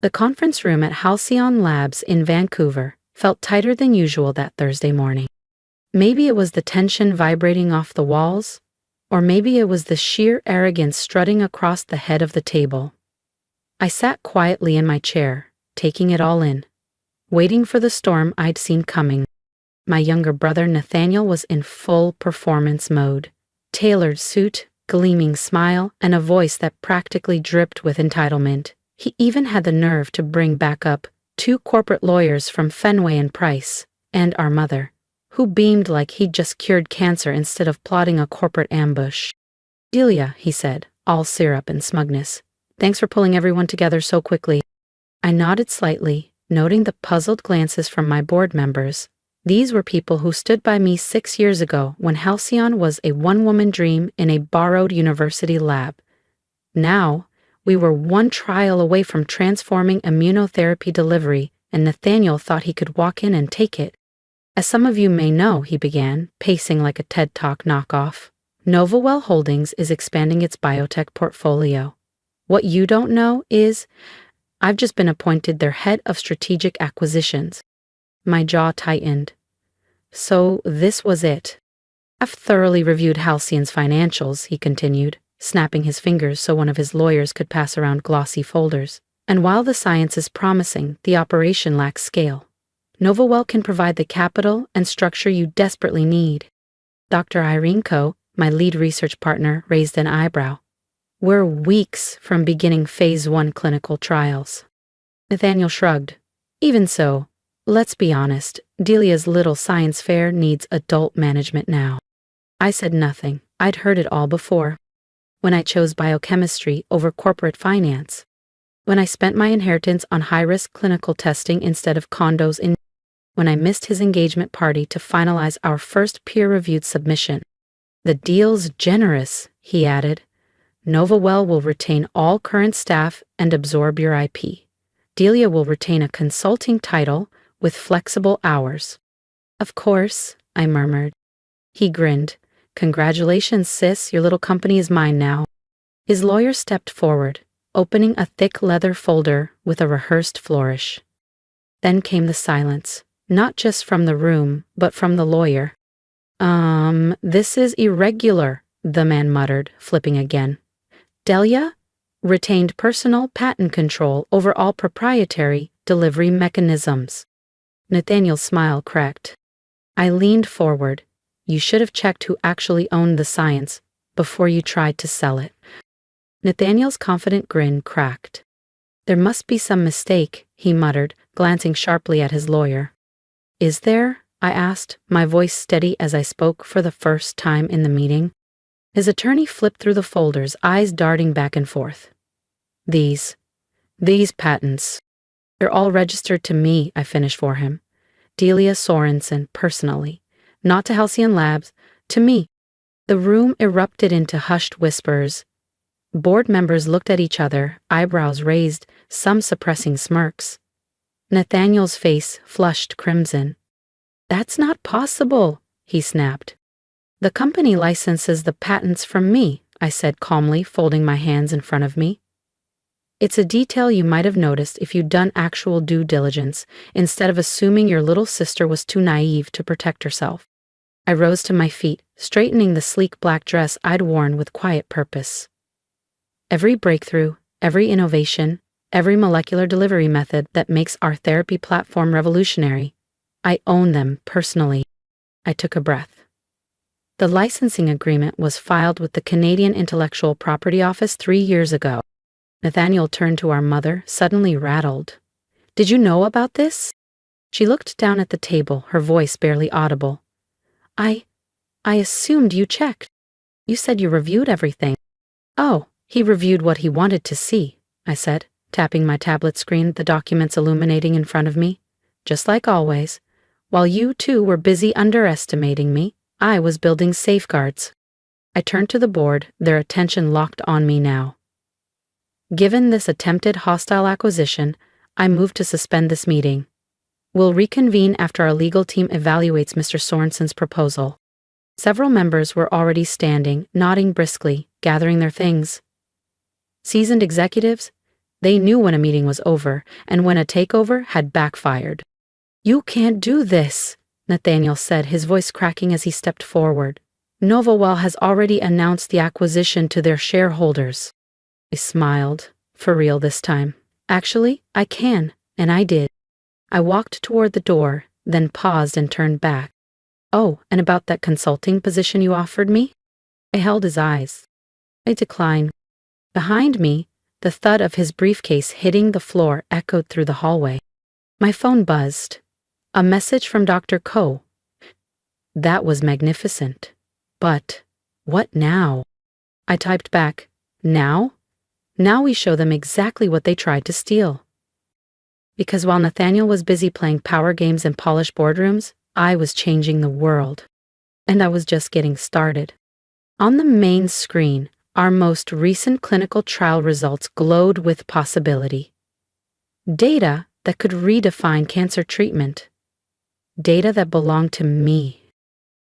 The conference room at Halcyon Labs in Vancouver felt tighter than usual that Thursday morning. Maybe it was the tension vibrating off the walls, or maybe it was the sheer arrogance strutting across the head of the table. I sat quietly in my chair, taking it all in, waiting for the storm I'd seen coming. My younger brother Nathaniel was in full performance mode. Tailored suit, gleaming smile, and a voice that practically dripped with entitlement. He even had the nerve to bring back up 2 corporate lawyers from Fenway and Price, and our mother, who beamed like he'd just cured cancer instead of plotting a corporate ambush. "Delia," he said, all syrup and smugness, "thanks for pulling everyone together so quickly." I nodded slightly, noting the puzzled glances from my board members. These were people who stood by me 6 years ago when Halcyon was a one-woman dream in a borrowed university lab. Now, we were one trial away from transforming immunotherapy delivery, and Nathaniel thought he could walk in and take it. "As some of you may know," he began, pacing like a TED Talk knockoff, "NovaWell Holdings is expanding its biotech portfolio. What you don't know is, I've just been appointed their head of strategic acquisitions." My jaw tightened. So this was it. "I've thoroughly reviewed Halcyon's financials," he continued, snapping his fingers so one of his lawyers could pass around glossy folders. "And while the science is promising, the operation lacks scale. NovaWell can provide the capital and structure you desperately need." Dr. Irene Coe, my lead research partner, raised an eyebrow. "We're weeks from beginning phase 1 clinical trials." Nathaniel shrugged. "Even so, let's be honest, Delia's little science fair needs adult management now." I said nothing. I'd heard it all before. When I chose biochemistry over corporate finance. When I spent my inheritance on high-risk clinical testing instead of condos in. When I missed his engagement party to finalize our first peer-reviewed submission. "The deal's generous," he added. "NovaWell will retain all current staff and absorb your IP. Delia will retain a consulting title with flexible hours." "Of course," I murmured. He grinned. "Congratulations, sis, your little company is mine now." His lawyer stepped forward, opening a thick leather folder with a rehearsed flourish. Then came the silence, not just from the room, but from the lawyer. This is irregular," the man muttered, flipping again. "Delia retained personal patent control over all proprietary delivery mechanisms." Nathaniel's smile cracked. I leaned forward. "You should have checked who actually owned the science before you tried to sell it." Nathaniel's confident grin cracked. "There must be some mistake," he muttered, glancing sharply at his lawyer. "Is there?" I asked, my voice steady as I spoke for the first time in the meeting. His attorney flipped through the folders, eyes darting back and forth. These patents. They're all registered to me," I finished for him. "Delia Sorensen, personally. Not to Halcyon Labs, to me." The room erupted into hushed whispers. Board members looked at each other, eyebrows raised, some suppressing smirks. Nathaniel's face flushed crimson. "That's not possible," he snapped. "The company licenses the patents from me," I said calmly, folding my hands in front of me. "It's a detail you might have noticed if you'd done actual due diligence, instead of assuming your little sister was too naive to protect herself." I rose to my feet, straightening the sleek black dress I'd worn with quiet purpose. "Every breakthrough, every innovation, every molecular delivery method that makes our therapy platform revolutionary, I own them personally." I took a breath. "The licensing agreement was filed with the Canadian Intellectual Property Office 3 years ago." Nathaniel turned to our mother, suddenly rattled. "Did you know about this?" She looked down at the table, her voice barely audible. I assumed you checked. You said you reviewed everything." "Oh, he reviewed what he wanted to see," I said, tapping my tablet screen, the documents illuminating in front of me. "Just like always. While you two were busy underestimating me, I was building safeguards." I turned to the board, their attention locked on me now. Given this attempted hostile acquisition, I moved to suspend this meeting. We'll reconvene after our legal team evaluates Mr. Sorensen's proposal. Several members were already standing, nodding briskly, gathering their things. Seasoned executives, They knew when a meeting was over and when a takeover had backfired. "You can't do this," Nathaniel said, his voice cracking as he stepped forward. "Novawell has already announced the acquisition to their shareholders." I smiled. For real this time. "Actually, I can," and I did. I walked toward the door, then paused and turned back. "Oh, and about that consulting position you offered me?" I held his eyes. I declined. Behind me, the thud of his briefcase hitting the floor echoed through the hallway. My phone buzzed. A message from Dr. Ko. That was magnificent. But what now? I typed back, "Now? Now we show them exactly what they tried to steal." Because while Nathaniel was busy playing power games in polished boardrooms, I was changing the world. And I was just getting started. On the main screen, our most recent clinical trial results glowed with possibility. Data that could redefine cancer treatment. Data that belonged to me.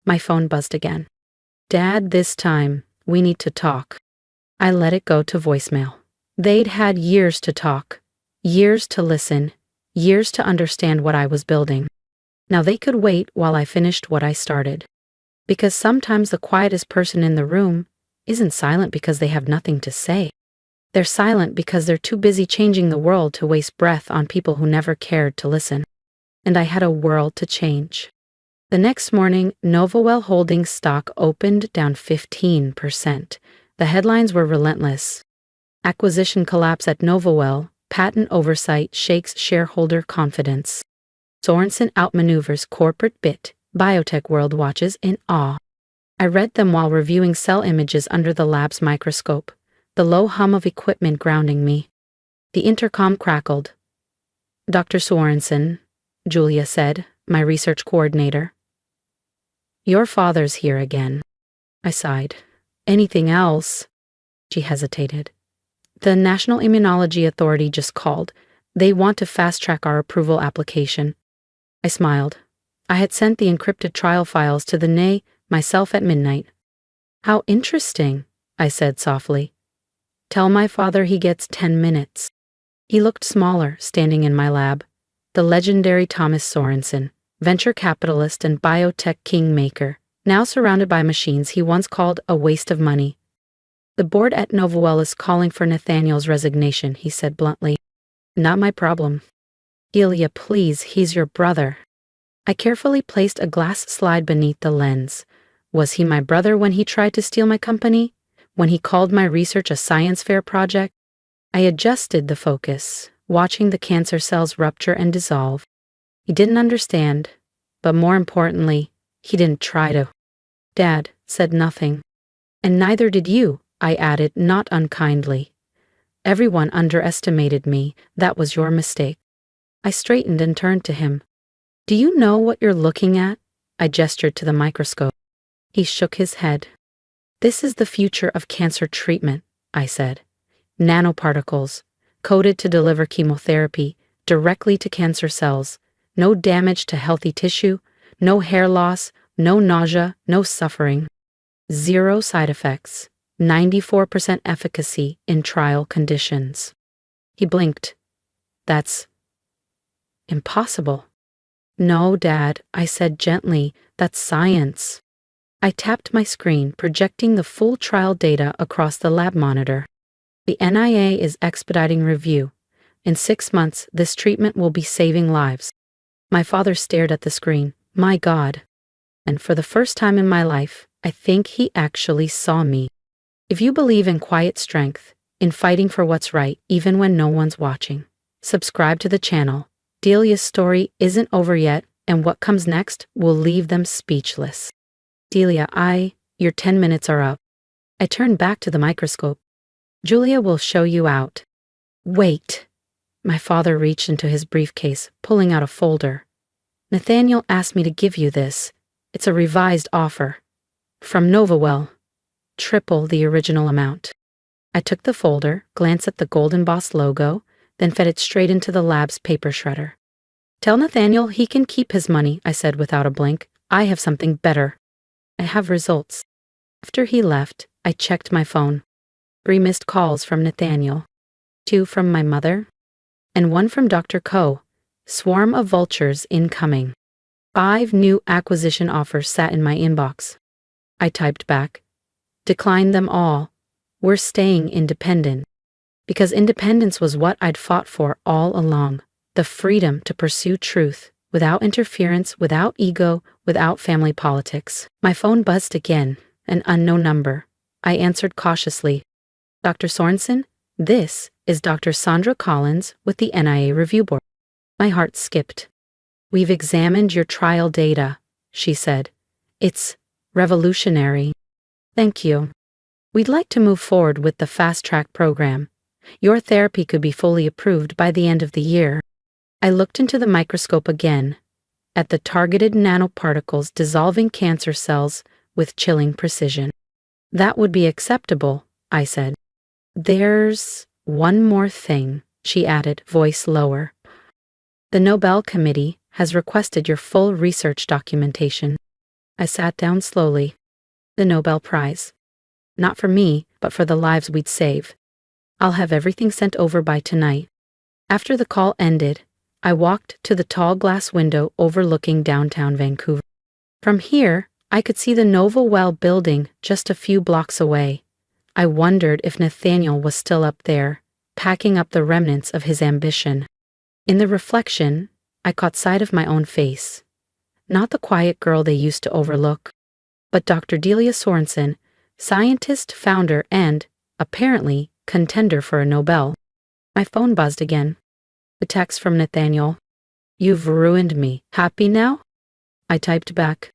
My phone buzzed again. "Dad, this time, we need to talk." I let it go to voicemail. They'd had years to talk, years to listen, years to understand what I was building. Now they could wait while I finished what I started. Because sometimes the quietest person in the room isn't silent because they have nothing to say. They're silent because they're too busy changing the world to waste breath on people who never cared to listen. And I had a world to change. The next morning, Novawell Holdings stock opened down 15%. The headlines were relentless. Acquisition collapse at Novawell, patent oversight shakes shareholder confidence. Sorensen outmaneuvers corporate bit, biotech world watches in awe. I read them while reviewing cell images under the lab's microscope, the low hum of equipment grounding me. The intercom crackled. "Dr. Sorensen," Julia said, my research coordinator. "Your father's here again." I sighed. "Anything else?" She hesitated. "The National Immunology Authority just called. They want to fast-track our approval application." I smiled. I had sent the encrypted trial files to the NA myself at midnight. "How interesting," I said softly. "Tell my father he gets 10 minutes. He looked smaller, standing in my lab. The legendary Thomas Sorensen, venture capitalist and biotech kingmaker, now surrounded by machines he once called a waste of money. "The board at Novawell is calling for Nathaniel's resignation," he said bluntly. "Not my problem." "Ilya, please, he's your brother." I carefully placed a glass slide beneath the lens. Was he my brother when he tried to steal my company? When he called my research a science fair project? I adjusted the focus, watching the cancer cells rupture and dissolve. He didn't understand, but more importantly, he didn't try to. Dad said nothing. "And neither did you," I added, not unkindly. "Everyone underestimated me. That was your mistake." I straightened and turned to him. "Do you know what you're looking at?" I gestured to the microscope. He shook his head. "This is the future of cancer treatment," I said. "Nanoparticles, coded to deliver chemotherapy directly to cancer cells. No damage to healthy tissue, no hair loss, no nausea, no suffering. 0 side effects, 94% efficacy in trial conditions." He blinked. "That's impossible." "No, Dad," I said gently, "that's science." I tapped my screen, projecting the full trial data across the lab monitor. "The NIA is expediting review. In 6 months, this treatment will be saving lives." My father stared at the screen. My God. And for the first time in my life, I think he actually saw me. If you believe in quiet strength, in fighting for what's right even when no one's watching, subscribe to the channel. Delia's story isn't over yet, and what comes next will leave them speechless. "Delia, your 10 minutes are up." I turned back to the microscope. "Julia will show you out." "Wait." My father reached into his briefcase, pulling out a folder. "Nathaniel asked me to give you this. It's a revised offer. From Novawell. Triple the original amount." I took the folder, glanced at the gold embossed logo, then fed it straight into the lab's paper shredder. "Tell Nathaniel he can keep his money," I said without a blink. "I have something better. I have results." After he left, I checked my phone. 3 missed calls from Nathaniel. 2 from my mother, and 1 from Dr. Ko. Swarm of vultures incoming. 5 new acquisition offers sat in my inbox. I typed back. Declined them all. We're staying independent. Because independence was what I'd fought for all along. The freedom to pursue truth, without interference, without ego, without family politics. My phone buzzed again, an unknown number. I answered cautiously. Dr. Sorensen, this is Dr. Sandra Collins with the NIA Review Board. My heart skipped. We've examined your trial data, she said. It's revolutionary. Thank you. We'd like to move forward with the Fast Track program. Your therapy could be fully approved by the end of the year. I looked into the microscope again, at the targeted nanoparticles dissolving cancer cells with chilling precision. That would be acceptable, I said. There's one more thing, she added, voice lower. The Nobel Committee has requested your full research documentation. I sat down slowly. The Nobel Prize. Not for me, but for the lives we'd save. I'll have everything sent over by tonight. After the call ended, I walked to the tall glass window overlooking downtown Vancouver. From here, I could see the Nova Well building just a few blocks away. I wondered if Nathaniel was still up there, packing up the remnants of his ambition. In the reflection, I caught sight of my own face. Not the quiet girl they used to overlook, but Dr. Delia Sorensen, scientist, founder, and, apparently, contender for a Nobel. My phone buzzed again. The text from Nathaniel. You've ruined me. Happy now? I typed back.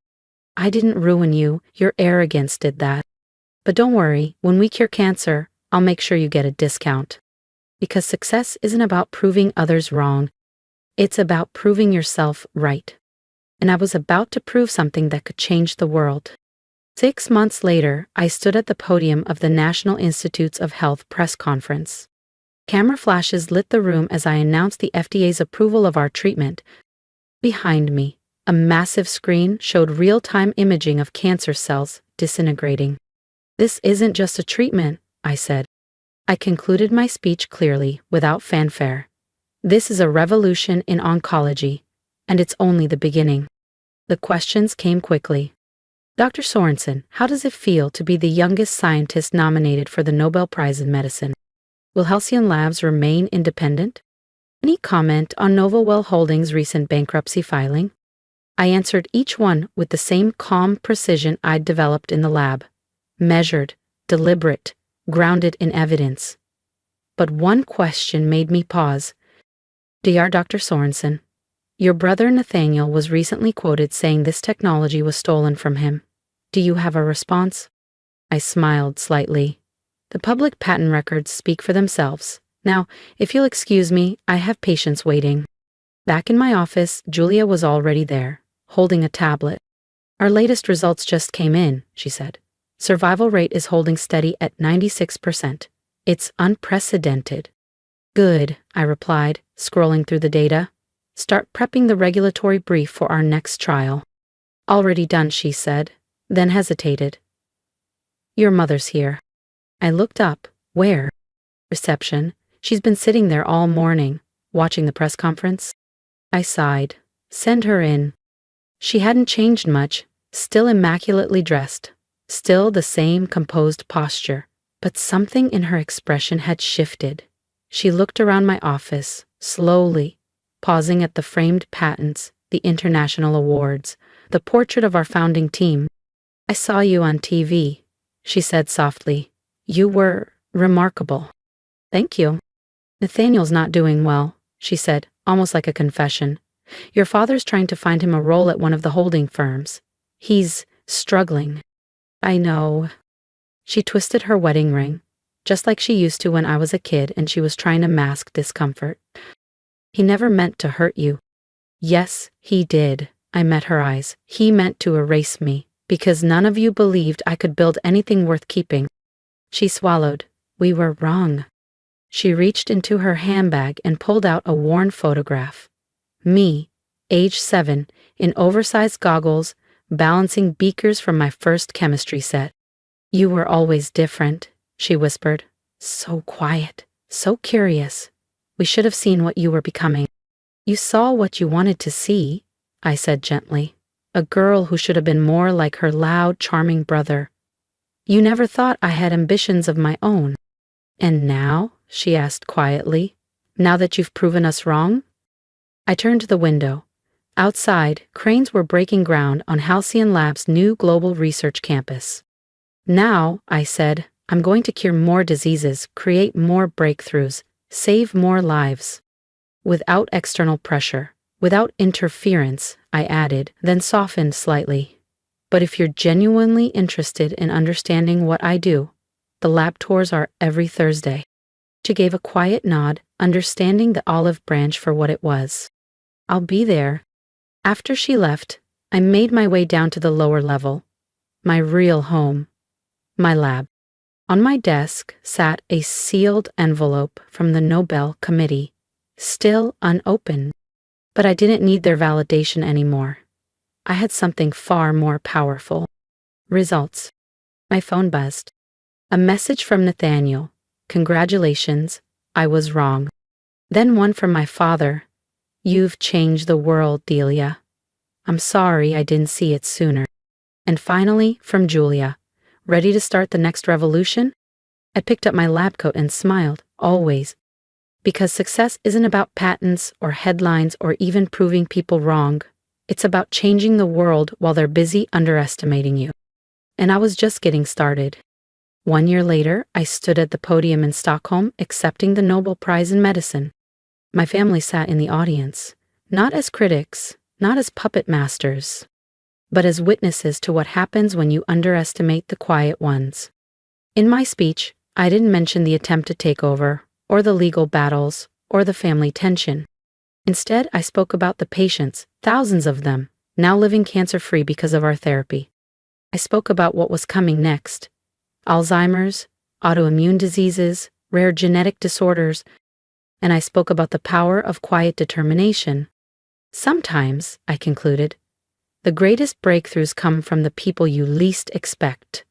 I didn't ruin you. Your arrogance did that. But don't worry, when we cure cancer, I'll make sure you get a discount. Because success isn't about proving others wrong. It's about proving yourself right. And I was about to prove something that could change the world. 6 months later, I stood at the podium of the National Institutes of Health press conference. Camera flashes lit the room as I announced the FDA's approval of our treatment. Behind me, a massive screen showed real-time imaging of cancer cells disintegrating. This isn't just a treatment, I said. I concluded my speech clearly, without fanfare. This is a revolution in oncology, and it's only the beginning. The questions came quickly. Dr. Sorensen, how does it feel to be the youngest scientist nominated for the Nobel Prize in Medicine? Will Halcyon Labs remain independent? Any comment on NovaWell Holdings' recent bankruptcy filing? I answered each one with the same calm precision I'd developed in the lab. Measured, deliberate, grounded in evidence. But one question made me pause. Dear Dr. Sorensen, your brother Nathaniel was recently quoted saying this technology was stolen from him. Do you have a response? I smiled slightly. The public patent records speak for themselves. Now, if you'll excuse me, I have patients waiting. Back in my office, Julia was already there, holding a tablet. Our latest results just came in, she said. Survival rate is holding steady at 96%. It's unprecedented. Good, I replied, scrolling through the data. Start prepping the regulatory brief for our next trial. Already done, she said, then hesitated. Your mother's here. I looked up. Where? Reception. She's been sitting there all morning, watching the press conference. I sighed. Send her in. She hadn't changed much, still immaculately dressed, still the same composed posture, but something in her expression had shifted. She looked around my office, slowly, pausing at the framed patents, the international awards, the portrait of our founding team. I saw you on TV, she said softly. You were remarkable. Thank you. Nathaniel's not doing well, she said, almost like a confession. Your father's trying to find him a role at one of the holding firms. He's struggling. I know. She twisted her wedding ring, just like she used to when I was a kid and she was trying to mask discomfort. He never meant to hurt you. Yes, he did. I met her eyes. He meant to erase me, because none of you believed I could build anything worth keeping. She swallowed. We were wrong. She reached into her handbag and pulled out a worn photograph. Me, age 7, in oversized goggles, balancing beakers from my first chemistry set. You were always different, she whispered. So quiet, So curious. We should have seen what you were becoming. You saw what you wanted to see, I said gently. A girl who should have been more like her loud, charming brother. You never thought I had ambitions of my own. And now? She asked quietly. Now that you've proven us wrong? I turned to the window. Outside, cranes were breaking ground on Halcyon Labs' new global research campus. Now, I said, I'm going to cure more diseases, create more breakthroughs, save more lives. Without external pressure, without interference, I added, then softened slightly. But if you're genuinely interested in understanding what I do, the lab tours are every Thursday. She gave a quiet nod, understanding the olive branch for what it was. I'll be there. After she left, I made my way down to the lower level. My real home. My lab. On my desk sat a sealed envelope from the Nobel Committee, still unopened. But I didn't need their validation anymore. I had something far more powerful. Results. My phone buzzed. A message from Nathaniel. Congratulations, I was wrong. Then one from my father. You've changed the world, Delia. I'm sorry I didn't see it sooner. And finally, from Julia. Ready to start the next revolution? I picked up my lab coat and smiled, always. Because success isn't about patents or headlines or even proving people wrong. It's about changing the world while they're busy underestimating you. And I was just getting started. 1 year later, I stood at the podium in Stockholm accepting the Nobel Prize in Medicine. My family sat in the audience, not as critics, not as puppet masters, but as witnesses to what happens when you underestimate the quiet ones. In my speech, I didn't mention the attempted takeover, or the legal battles, or the family tension. Instead, I spoke about the patients, thousands of them, now living cancer-free because of our therapy. I spoke about what was coming next. Alzheimer's, autoimmune diseases, rare genetic disorders, and I spoke about the power of quiet determination. Sometimes, I concluded, the greatest breakthroughs come from the people you least expect.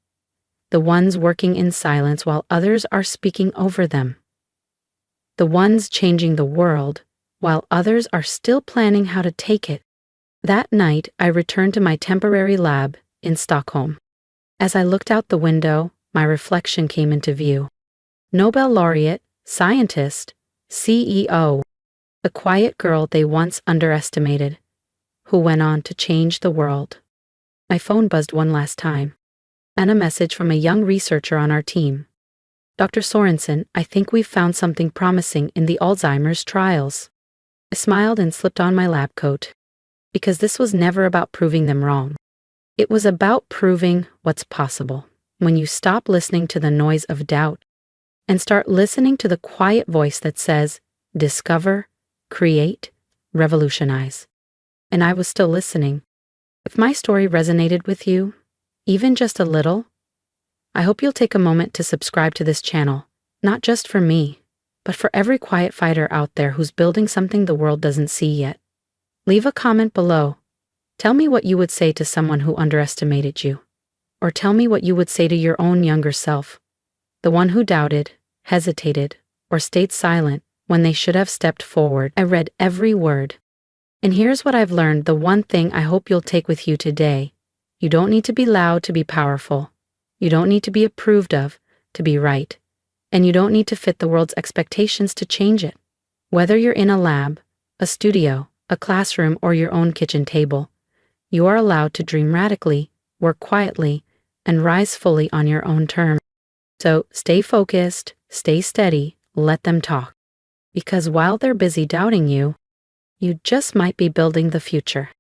The ones working in silence while others are speaking over them. The ones changing the world while others are still planning how to take it. That night, I returned to my temporary lab in Stockholm. As I looked out the window, my reflection came into view. Nobel laureate, scientist, CEO, the quiet girl they once underestimated, who went on to change the world. My phone buzzed one last time, and a message from a young researcher on our team. Dr. Sorensen, I think we've found something promising in the Alzheimer's trials. I smiled and slipped on my lab coat, because this was never about proving them wrong. It was about proving what's possible when you stop listening to the noise of doubt and start listening to the quiet voice that says, discover, create, revolutionize. And I was still listening. If my story resonated with you, even just a little, I hope you'll take a moment to subscribe to this channel, not just for me, but for every quiet fighter out there who's building something the world doesn't see yet. Leave a comment below. Tell me what you would say to someone who underestimated you. Or tell me what you would say to your own younger self, the one who doubted, hesitated, or stayed silent when they should have stepped forward. I read every word. And here's what I've learned, the one thing I hope you'll take with you today. You don't need to be loud to be powerful. You don't need to be approved of to be right. And you don't need to fit the world's expectations to change it. Whether you're in a lab, a studio, a classroom, or your own kitchen table, you are allowed to dream radically, work quietly, and rise fully on your own terms. So stay focused, stay steady, let them talk. Because while they're busy doubting you, you just might be building the future.